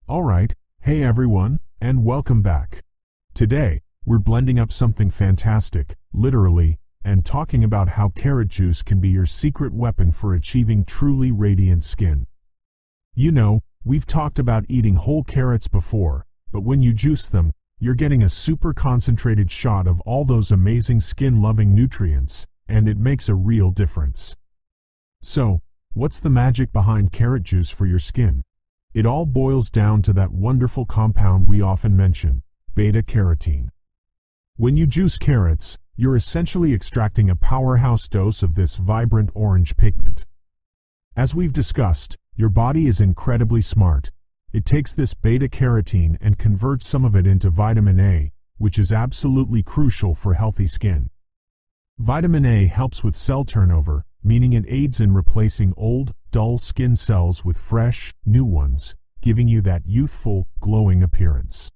Alright, hey everyone, and welcome back. Today, we're blending up something fantastic, literally, and talking about how carrot juice can be your secret weapon for achieving truly radiant skin. You know, we've talked about eating whole carrots before, but when you juice them, you're getting a super concentrated shot of all those amazing skin-loving nutrients, and it makes a real difference. So, what's the magic behind carrot juice for your skin? It all boils down to that wonderful compound we often mention, beta-carotene. When you juice carrots, you're essentially extracting a powerhouse dose of this vibrant orange pigment. As we've discussed, your body is incredibly smart. It takes this beta-carotene and converts some of it into vitamin A, which is absolutely crucial for healthy skin. Vitamin A helps with cell turnover, meaning it aids in replacing old, dull skin cells with fresh, new ones, giving you that youthful, glowing appearance.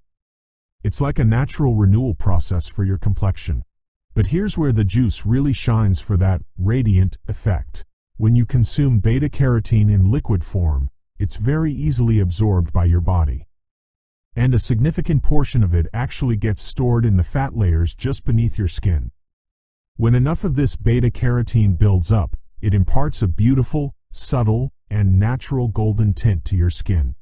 It's like a natural renewal process for your complexion. But here's where the juice really shines for that radiant effect. When you consume beta-carotene in liquid form, it's very easily absorbed by your body. And a significant portion of it actually gets stored in the fat layers just beneath your skin. When enough of this beta-carotene builds up, it imparts a beautiful, subtle, and natural golden tint to your skin.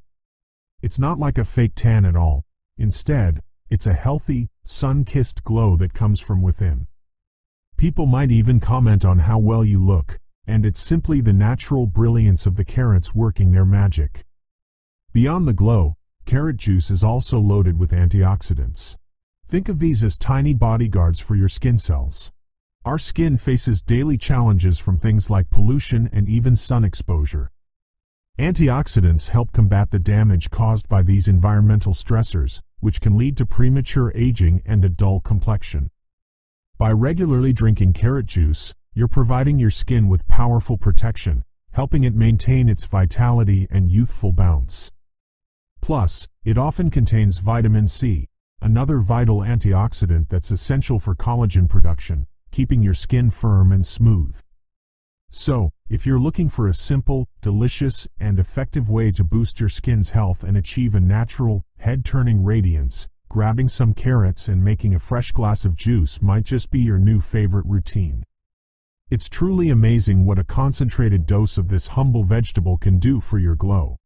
It's not like a fake tan at all. Instead, it's a healthy, sun-kissed glow that comes from within. People might even comment on how well you look, and it's simply the natural brilliance of the carrots working their magic. Beyond the glow, carrot juice is also loaded with antioxidants. Think of these as tiny bodyguards for your skin cells. Our skin faces daily challenges from things like pollution and even sun exposure. Antioxidants help combat the damage caused by these environmental stressors, which can lead to premature aging and a dull complexion. By regularly drinking carrot juice, you're providing your skin with powerful protection, helping it maintain its vitality and youthful bounce. Plus, it often contains vitamin C, another vital antioxidant that's essential for collagen production, keeping your skin firm and smooth. So, if you're looking for a simple, delicious, and effective way to boost your skin's health and achieve a natural, head-turning radiance, grabbing some carrots and making a fresh glass of juice might just be your new favorite routine. It's truly amazing what a concentrated dose of this humble vegetable can do for your glow.